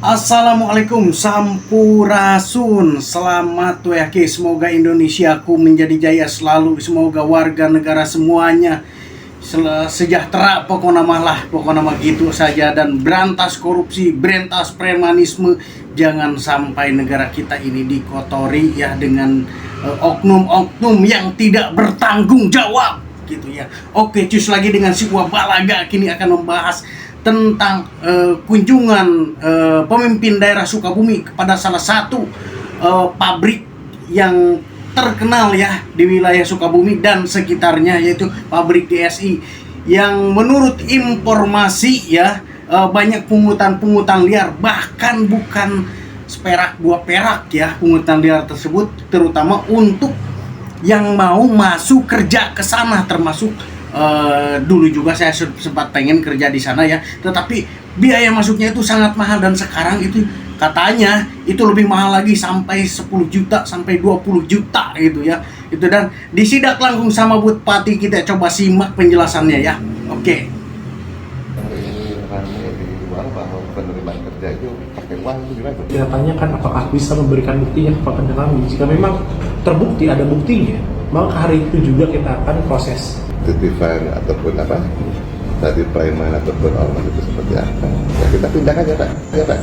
Assalamualaikum, Sampurasun. Selamat WHK. Semoga Indonesiaku menjadi jaya selalu. Semoga warga negara semuanya sejahtera. Pokoknya malah, pokoknya mah gitu saja. Dan berantas korupsi, berantas premanisme. Jangan sampai negara kita ini dikotori ya dengan oknum-oknum yang tidak bertanggung jawab gitu ya. Oke, cus lagi dengan si Balaga kini akan membahas tentang kunjungan pemimpin daerah Sukabumi kepada salah satu pabrik yang terkenal ya di wilayah Sukabumi dan sekitarnya, yaitu pabrik DSI yang menurut informasi ya banyak pungutan liar, bahkan bukan seperak dua perak ya pungutan liar tersebut, terutama untuk yang mau masuk kerja ke sana, termasuk dulu juga saya sempat pengen kerja di sana ya, tetapi biaya masuknya itu sangat mahal dan sekarang itu katanya itu lebih mahal lagi, sampai 10 juta sampai 20 juta gitu ya. Itu dan disidak langsung sama Bupati kita, coba simak penjelasannya ya. Oke. Bahwa penerimaan kerja itu pakai uang itu gimana? Kita tanyakan apakah bisa memberikan buktinya kepada kami. Jika memang terbukti ada buktinya, maka hari itu juga kita akan proses. Titipan ataupun apa tadi preman ataupun ormas itu seperti apa ya, kita tindak aja Pak ya Pak,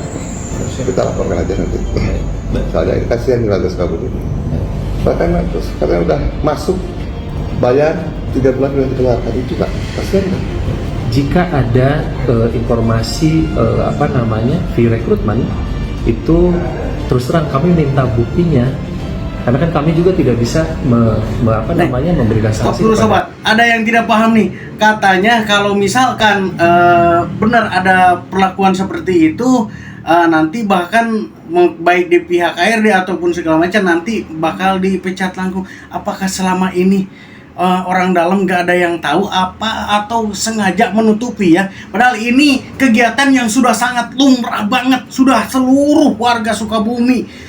kita laporkan aja nanti. Soalnya ini kasihan di warga Sukabumi, bahkan terus karena udah masuk bayar 3 bulan sudah dikeluarkan itu Pak, kasihan Pak. Jika ada informasi fee rekrutmen itu, terus terang kami minta buktinya, karena kan kami juga tidak bisa memberikan sanksi. Sobat, ada yang tidak paham nih. Katanya kalau misalkan benar ada perlakuan seperti itu, nanti bahkan baik di pihak ARD ataupun segala macam nanti bakal dipecat langsung. Apakah selama ini orang dalam nggak ada yang tahu apa atau sengaja menutupi ya? Padahal ini kegiatan yang sudah sangat lumrah banget, sudah seluruh warga Sukabumi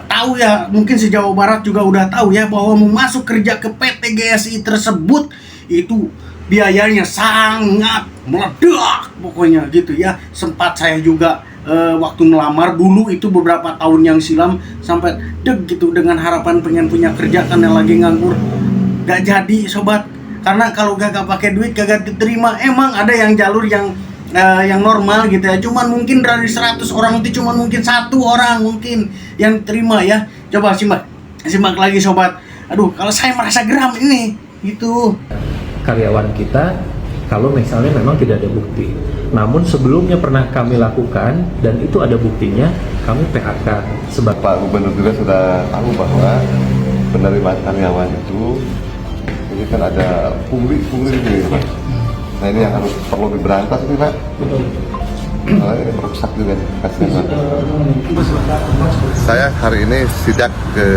tahu ya, mungkin se-Jawa Barat juga udah tahu ya, bahwa mau masuk kerja ke PT GSI tersebut itu biayanya sangat meledak pokoknya gitu ya. Sempat saya juga waktu melamar dulu itu beberapa tahun yang silam sampai gitu dengan harapan pengen punya kerja karena lagi nganggur, gak jadi sobat, karena kalau gak pakai duit gak diterima. Emang ada yang jalur yang normal gitu ya, cuman mungkin dari 100 orang itu cuman mungkin 1 orang mungkin yang terima ya. Coba simak lagi sobat. Aduh, kalau saya merasa geram ini gitu. Karyawan kita kalau misalnya memang tidak ada bukti, namun sebelumnya pernah kami lakukan dan itu ada buktinya, kami PHK. Sebab Pak Gubernur juga sudah tahu bahwa penerimaan karyawan itu ini kan ada pungli gitu Pak. Nah ini yang perlu diberantas ini Pak. Ini merusak juga, kasihan Pak. Saya hari ini sidak ke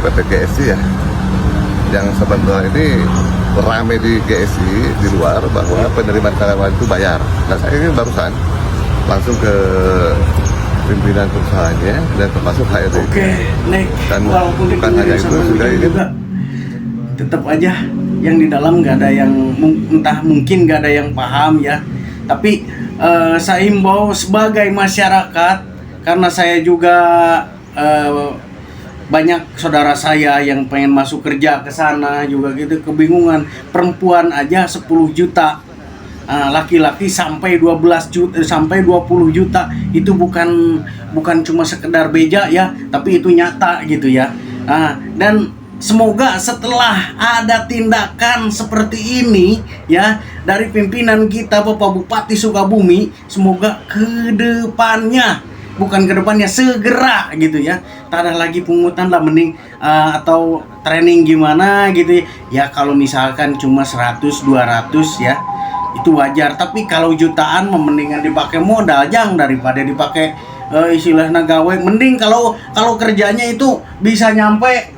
PT GSI ya, yang sebenarnya ini rame di GSI di luar bahwa penerimaan karyawan itu bayar. Nah saya ini barusan langsung ke pimpinan perusahaannya dan termasuk HRD. Oke, nek. Dan walaupun bukan hanya itu juga ini tetap aja yang di dalam nggak ada yang entah mungkin nggak ada yang paham ya. Tapi saya himbau sebagai masyarakat, karena saya juga banyak saudara saya yang pengen masuk kerja ke sana juga gitu, kebingungan. Perempuan aja 10 juta, laki-laki sampai 12 juta sampai 20 juta. Itu bukan cuma sekedar beja ya, tapi itu nyata gitu ya. Dan semoga setelah ada tindakan seperti ini ya dari pimpinan kita Bapak Bupati Sukabumi, semoga kedepannya segera gitu ya, tak ada lagi pungutan lah, mending atau training gimana gitu ya. Kalau misalkan cuma 100-200 ya itu wajar, tapi kalau jutaan mendingan dipakai modal jang daripada dipakai istilahnya gawe. Mending kalau kerjanya itu bisa nyampe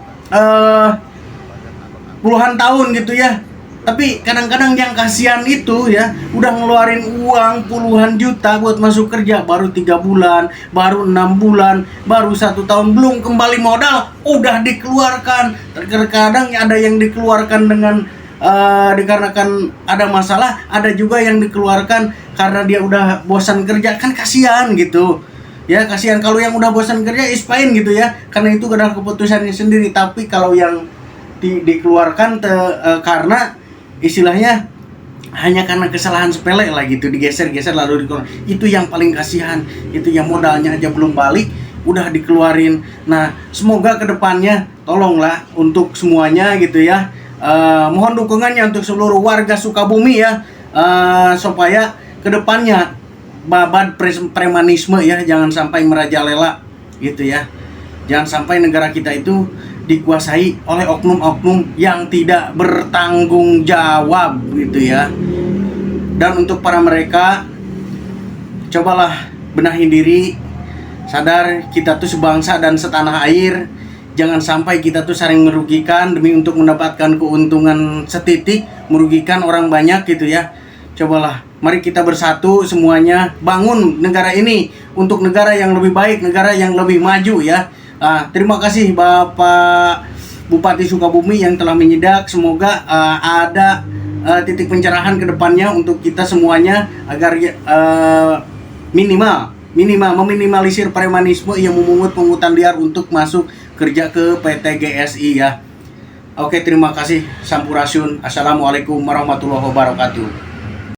puluhan tahun gitu ya. Tapi kadang-kadang yang kasihan itu ya udah ngeluarin uang puluhan juta buat masuk kerja, baru 3 bulan, baru 6 bulan, baru 1 tahun, belum kembali modal udah dikeluarkan. Terkadang ada yang dikeluarkan dengan dikarenakan ada masalah, ada juga yang dikeluarkan karena dia udah bosan kerja, kan kasihan gitu. Ya kasihan kalau yang udah bosan kerja is fine gitu ya, karena itu adalah keputusannya sendiri. Tapi kalau yang dikeluarkan karena istilahnya hanya karena kesalahan sepele lah gitu, digeser-geser lalu dikeluarkan, itu yang paling kasihan. Itu yang modalnya aja belum balik udah dikeluarin. Nah semoga kedepannya tolonglah untuk semuanya gitu ya, mohon dukungannya untuk seluruh warga Sukabumi ya, supaya kedepannya babat premanisme ya jangan sampai merajalela gitu ya. Jangan sampai negara kita itu dikuasai oleh oknum-oknum yang tidak bertanggung jawab gitu ya. Dan untuk para mereka, cobalah benahi diri, sadar kita tuh sebangsa dan setanah air. Jangan sampai kita tuh saling merugikan demi untuk mendapatkan keuntungan setitik, merugikan orang banyak gitu ya. Cobalah, mari kita bersatu semuanya, bangun negara ini untuk negara yang lebih baik, negara yang lebih maju ya. Terima kasih Bapak Bupati Sukabumi yang telah menyidak. Semoga ada titik pencerahan ke depannya untuk kita semuanya, agar meminimalisir premanisme yang memungut pungutan liar untuk masuk kerja ke PT GSI ya. Oke, terima kasih. Sampurasun. Assalamualaikum warahmatullahi wabarakatuh.